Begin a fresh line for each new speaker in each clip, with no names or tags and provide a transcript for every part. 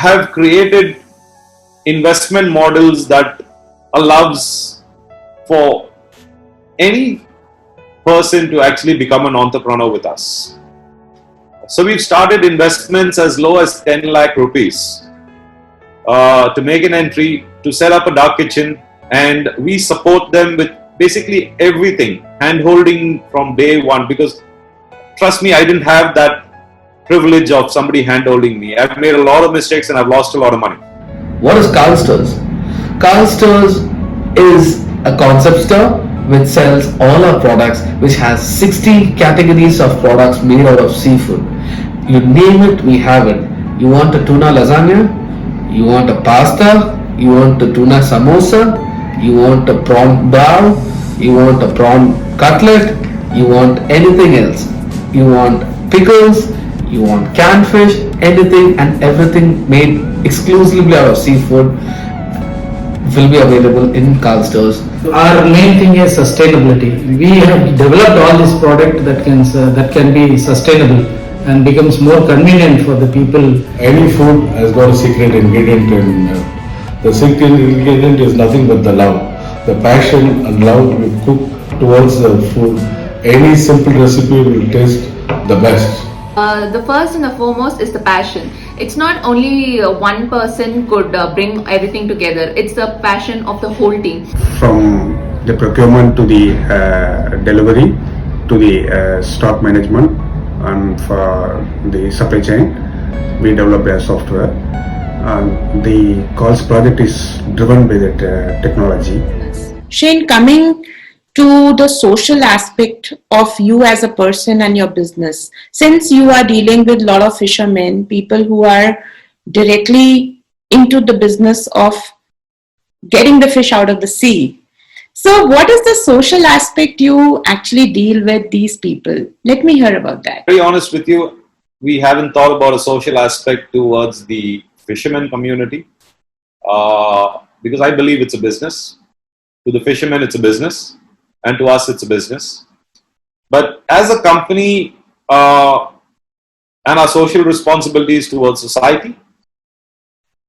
have created investment models that allows for any person to actually become an entrepreneur with us. So we've started investments as low as 10 lakh rupees to make an entry, to set up a dark kitchen, and we support them with basically everything, hand-holding from day one, because trust me, I didn't have that privilege of somebody hand-holding me. I've made a lot of mistakes and I've lost a lot of money.
What is Calstrs? Calstrs is a concept store which sells all our products, which has 60 categories of products made out of seafood. You name it, we have it. You want a tuna lasagna? You want a pasta? You want a tuna samosa? You want a prawn brow? You want a prawn cutlet? You want anything else? You want pickles? You want canned fish? Anything and everything made exclusively out of seafood will be available in Calstrs.
Our main thing is sustainability. We have developed all this product that can be sustainable and becomes more convenient for the people.
Any food has got a secret ingredient, and the secret ingredient is nothing but the love, the passion and love we cook towards the food. Any simple recipe will taste the best.
The first and the foremost is the passion. It's not only one person could bring everything together. It's the passion of the whole team.
From the procurement to the delivery to the stock management and for the supply chain, we developed a software. The Calls project is driven by that technology.
Shane, coming to the social aspect of you as a person and your business, since you are dealing with a lot of fishermen, people who are directly into the business of getting the fish out of the sea. So what is the social aspect you actually deal with these people? Let me hear about that.
To be honest with you, we haven't thought about a social aspect towards the fishermen community because I believe it's a business. To the fishermen, it's a business. And to us, it's a business. But as a company and our social responsibilities towards society,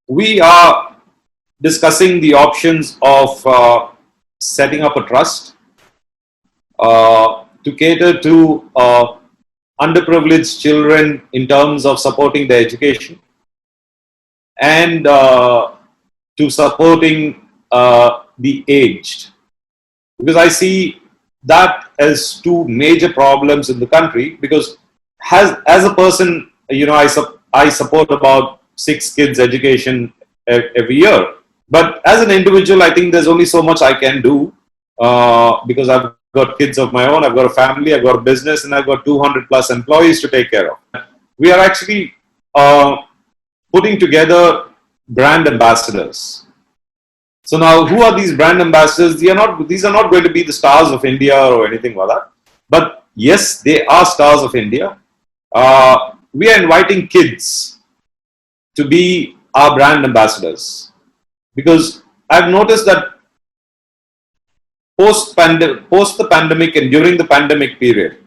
we are discussing the options of setting up a trust to cater to underprivileged children in terms of supporting their education and to supporting the aged. Because I see that as two major problems in the country, because as a person, you know, I support about 6 kids' education every year. But as an individual, I think there's only so much I can do because I've got kids of my own, I've got a family, I've got a business, and I've got 200 plus employees to take care of. We are actually putting together brand ambassadors. So now, who are these brand ambassadors? These are not going to be the stars of India or anything like that. But yes, they are stars of India. We are inviting kids to be our brand ambassadors. Because I've noticed that post the pandemic and during the pandemic period,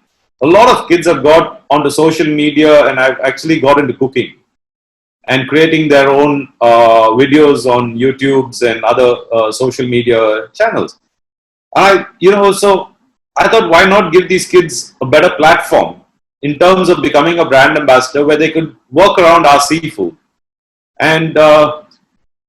a lot of kids have got onto social media and have actually got into cooking and creating their own videos on YouTube's and other social media channels. So I thought, why not give these kids a better platform in terms of becoming a brand ambassador where they could work around our seafood. And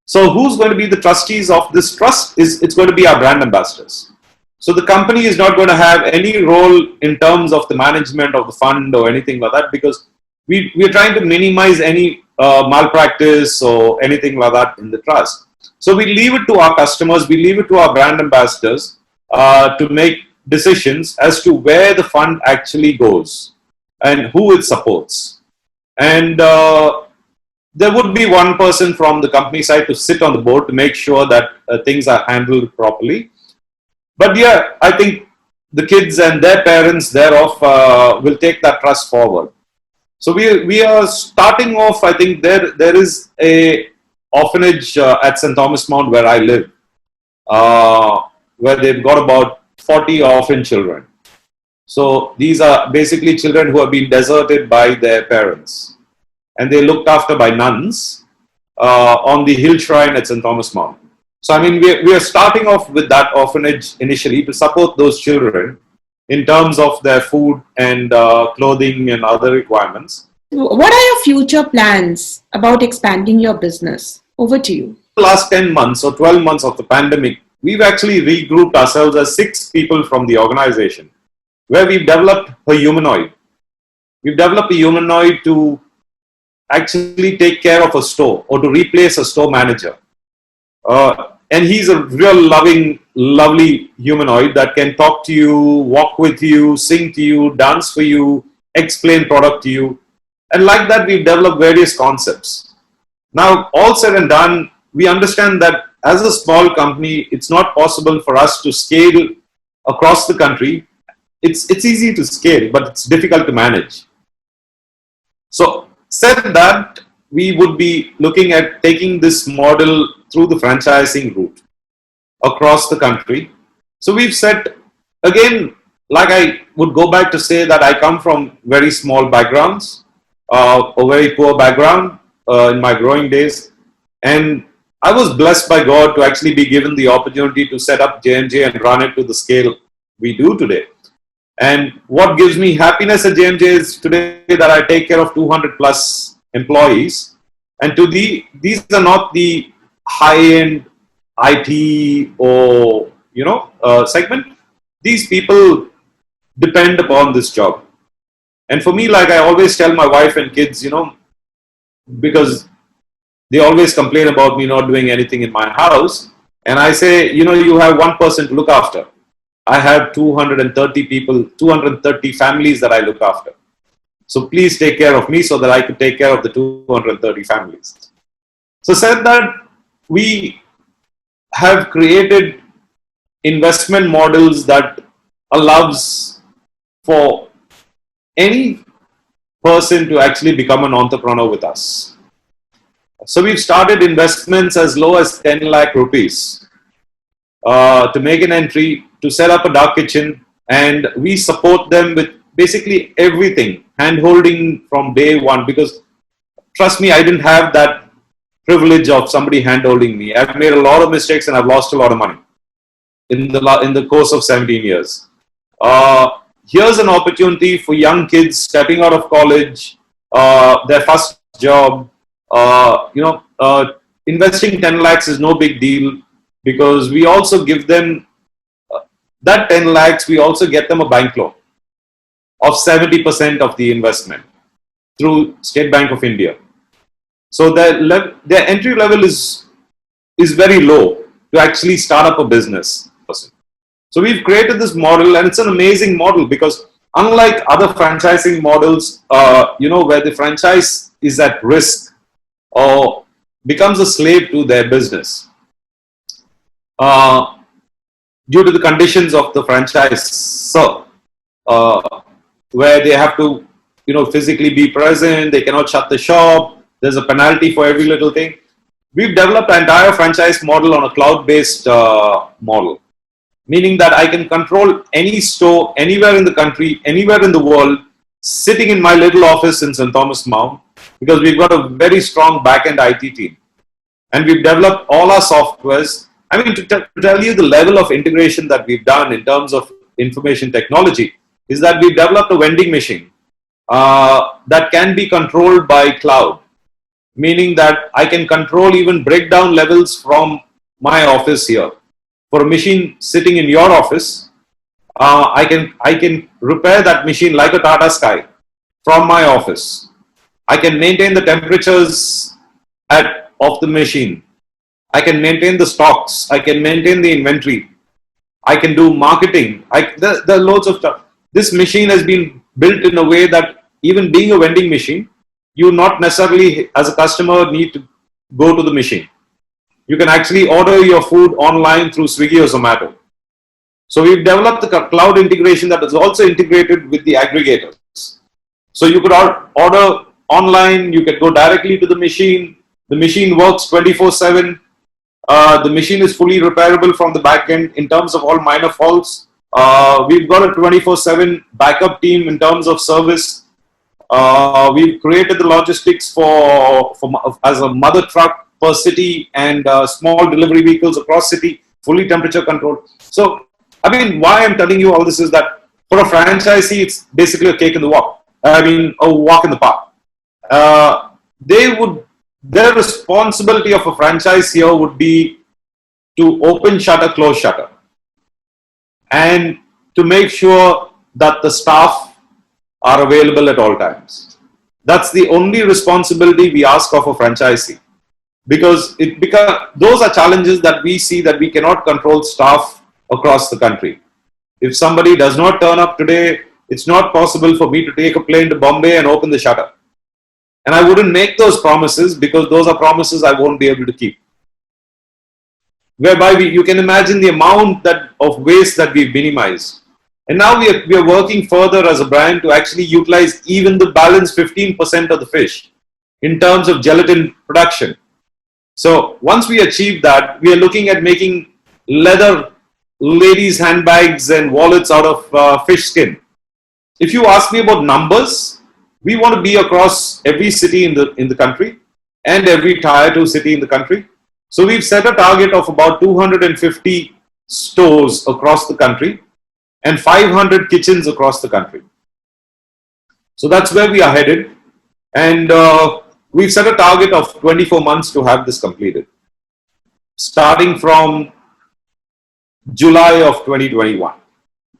so who's going to be the trustees of this trust? It's going to be our brand ambassadors. So the company is not going to have any role in terms of the management of the fund or anything like that, because we're trying to minimize any malpractice or anything like that in the trust. So we leave it to our customers, we leave it to our brand ambassadors to make decisions as to where the fund actually goes and who it supports. And there would be one person from the company side to sit on the board to make sure that things are handled properly. But yeah, I think the kids and their parents thereof will take that trust forward. So we are starting off, I think there is a orphanage at St. Thomas Mount where I live, where they've got about 40 orphan children. So these are basically children who have been deserted by their parents, and they're looked after by nuns. on the hill shrine at St. Thomas Mount. So, I mean, we are starting off with that orphanage initially to support those children in terms of their food and clothing and other requirements.
What are your future plans about expanding your business? Over to you.
The last 10 months or 12 months of the pandemic, we've actually regrouped ourselves as 6 people from the organization, where we've developed a humanoid. We've developed a humanoid to actually take care of a store or to replace a store manager. And he's a real lovely humanoid that can talk to you, walk with you, sing to you, dance for you, explain product to you. And like that, we've developed various concepts. Now, all said and done, we understand that as a small company, it's not possible for us to scale across the country. It's easy to scale, but it's difficult to manage. So, said that, we would be looking at taking this model through the franchising route across the country. So we've set, again, like I would go back to say that I come from very small backgrounds, a very poor background in my growing days. And I was blessed by God to actually be given the opportunity to set up JMJ and run it to the scale we do today. And what gives me happiness at JMJ is today that I take care of 200 plus employees, and these are not the high-end IT or segment. These people depend upon this job, and for me, like I always tell my wife and kids, because they always complain about me not doing anything in my house, and I say, you have one person to look after. I have 230 people, 230 families that I look after. So please take care of me so that I could take care of the 230 families. So said that, we have created investment models that allows for any person to actually become an entrepreneur with us. So we've started investments as low as 10 lakh rupees to make an entry, to set up a dark kitchen, and we support them with basically everything, hand-holding from day one, because trust me, I didn't have that privilege of somebody hand-holding me. I've made a lot of mistakes and I've lost a lot of money in the course of 17 years. Here's an opportunity for young kids stepping out of college, their first job. Investing 10 lakhs is no big deal, because we also give them that 10 lakhs, we also get them a bank loan of 70% of the investment through State Bank of India. So their entry level is very low to actually start up a business. So we've created this model, and it's an amazing model, because unlike other franchising models, where the franchise is at risk or becomes a slave to their business due to the conditions of the franchise, where they have to, physically be present, they cannot shut the shop, there's a penalty for every little thing. We've developed an entire franchise model on a cloud-based model, meaning that I can control any store anywhere in the country, anywhere in the world, sitting in my little office in St. Thomas Mount, because we've got a very strong back-end IT team. And we've developed all our softwares. I mean, to tell you the level of integration that we've done in terms of information technology is that we've developed a vending machine that can be controlled by cloud, meaning that I can control even breakdown levels from my office here. For a machine sitting in your office, I can repair that machine like a Tata Sky from my office. I can maintain the temperatures of the machine. I can maintain the stocks. I can maintain the inventory. I can do marketing. There are loads of stuff. This machine has been built in a way that even being a vending machine, you not necessarily as a customer need to go to the machine. You can actually order your food online through Swiggy or Zomato. So we've developed the cloud integration that is also integrated with the aggregators. So you could order online, you can go directly to the machine. The machine works 24/7. The machine is fully repairable from the back end in terms of all minor faults. We've got a 24/7 backup team in terms of service. We've created the logistics as a mother truck per city and small delivery vehicles across city, fully temperature controlled. So, I mean, why I'm telling you all this is that for a franchisee, it's basically a cake in the walk. I mean, a walk in the park. Their responsibility of a franchise here would be to open shutter, close shutter, and to make sure that the staff are available at all times. That's the only responsibility we ask of a franchisee, because those are challenges that we see, that we cannot control staff across the country. If somebody does not turn up today, it's not possible for me to take a plane to Bombay and open the shutter. And I wouldn't make those promises, because those are promises I won't be able to keep. Whereby you can imagine the amount of waste that we've minimized. And now we are working further as a brand to actually utilize even the balance 15% of the fish in terms of gelatin production. So once we achieve that, we are looking at making leather ladies' handbags and wallets out of fish skin. If you ask me about numbers, we want to be across every city in the country and every tier 2 city in the country. So we've set a target of about 250 stores across the country and 500 kitchens across the country. So that's where we are headed. And we've set a target of 24 months to have this completed, starting from July of 2021.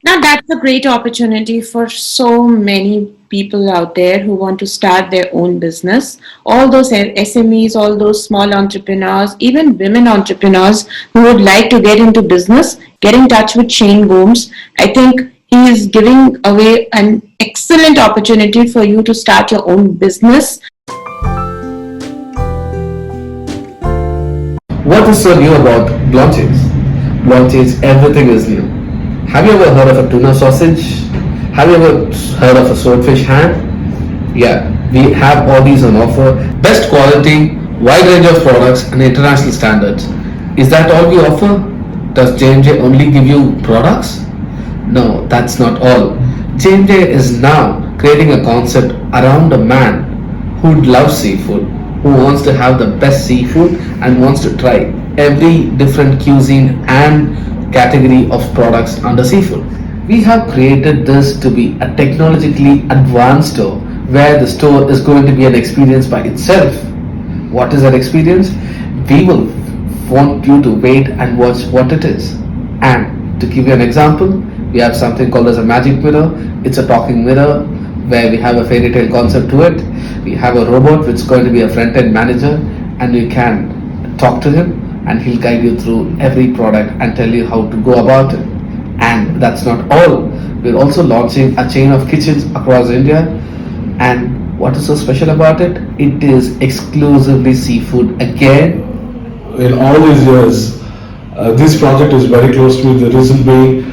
Now that's a great opportunity for so many people out there who want to start their own business. All those SMEs, all those small entrepreneurs, even women entrepreneurs who would like to get into business, get in touch with Shane Gomes. I think he is giving away an excellent opportunity for you to start your own business.
What is so new about Blanche's? Blanche's, everything is new. Have you ever heard of a tuna sausage? Have you ever heard of a swordfish ham? Yeah, we have all these on offer. Best quality, wide range of products and international standards. Is that all we offer? Does JMJ only give you products? No, that's not all. JMJ is now creating a concept around a man who loves seafood, who wants to have the best seafood and wants to try every different cuisine and category of products under seafood. We have created this to be a technologically advanced store where the store is going to be an experience by itself. What is that experience? We will want you to wait and watch what it is. And to give you an example, we have something called as a magic mirror. It's a talking mirror where we have a fairy tale concept to it. We have a robot which is going to be a front-end manager, and you can talk to him and he'll guide you through every product and tell you how to go about it. And that's not all. We're also launching a chain of kitchens across India. And what is so special about it? It is exclusively seafood again.
In all these years, this project is very close to me. The reason being,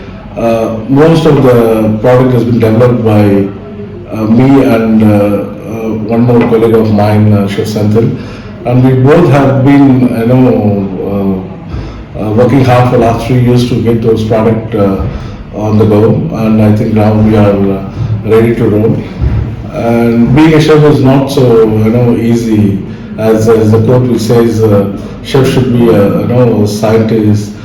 most of the product has been developed by me and one more colleague of mine, Chef Senthil. And we both have been, working hard for the last 3 years to get those products on the go. And I think now we are ready to roll. And being a chef is not so, easy. As the quote which says, chef should be a scientist.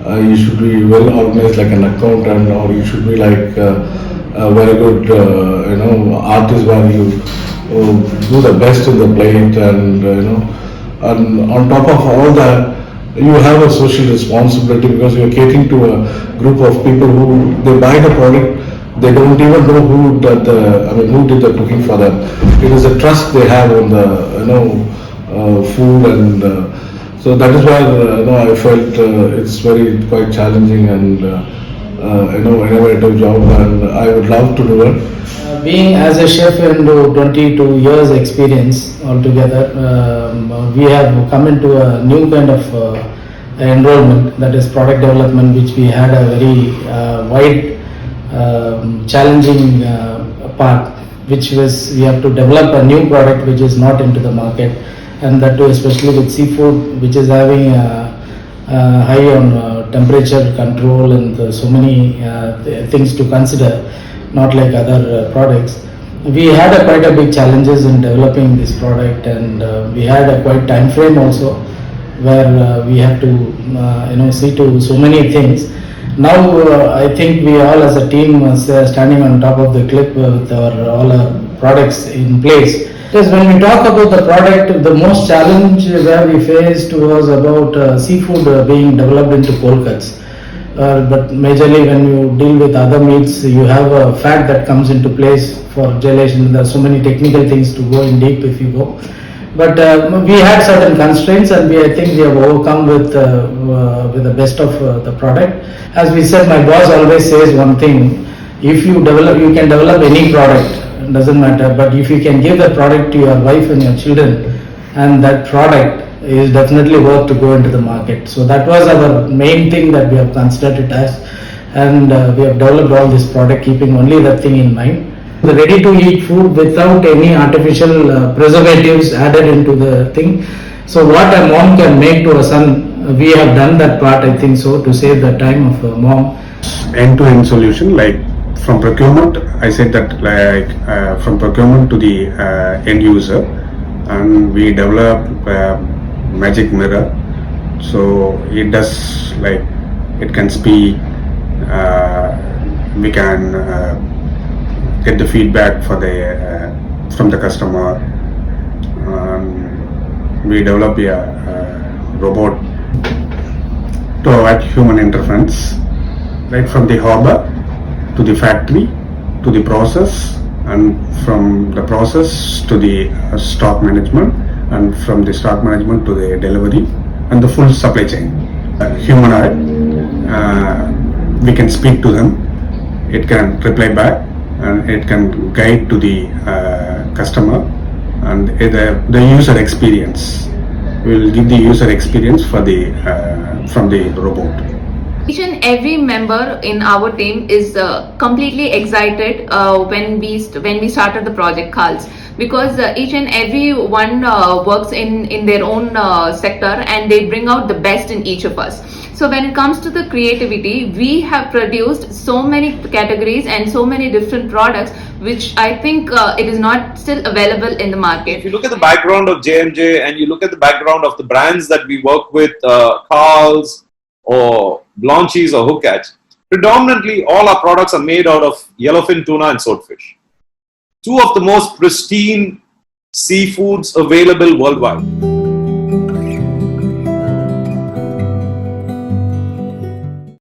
You should be well organized like an accountant, or you should be like a very good, artist where you do the best in the plate, and on top of all that, you have a social responsibility because you're catering to a group of people who they buy the product, they don't even know who did the cooking for them. It is a trust they have on the food, and so that is why I felt it's quite challenging and innovative job, and I would love to do it.
Being as a chef into 22 years experience altogether, we have come into a new kind of enrollment, that is product development, which we had a very wide challenging part, which was we have to develop a new product which is not into the market, and that too especially with seafood, which is having high on temperature control and so many things to consider, not like other products. We had quite a big challenges in developing this product, and we had a quite time frame also. where we have to see to so many things. Now I think we all as a team standing on top of the cliff with all our products in place. Because when we talk about the product, the most challenge where we faced was about seafood being developed into cold cuts. But majorly when you deal with other meats, you have a fat that comes into place for gelation. There are so many technical things to go in deep if you go. But we had certain constraints, and I think we have overcome with the best of the product. As we said, my boss always says one thing: if you develop, you can develop any product, it doesn't matter. But if you can give the product to your wife and your children, and that product is definitely worth to go into the market. So that was our main thing that we have considered it as, and we have developed all this product keeping only that thing in mind. The ready to eat food without any artificial preservatives added into the thing. So what a mom can make to a son, we have done that part, I think so, to save the time of a mom.
End-to-end solution, like from procurement, I said that from procurement to the end user, and we develop magic mirror, so it does, like, it can speak, we can get the feedback for from the customer. We develop a robot to avoid human interference, right from the harbor to the factory to the process, and from the process to the stock management, and from the stock management to the delivery and the full supply chain. Humanoid, we can speak to them, it can reply back, and it can guide to the customer, and the user experience. We will give the user experience for the from the robot.
Each and every member in our team is completely excited when we started the project Calstrs, because each and every one works in their own sector, and they bring out the best in each of us. So when it comes to the creativity, we have produced so many categories and so many different products, which I think it is not still available in the market.
If you look at the background of JMJ and you look at the background of the brands that we work with, Calstrs or Blanche's or HookCatch, predominantly all our products are made out of yellowfin tuna and swordfish. Two of the most pristine seafoods available worldwide.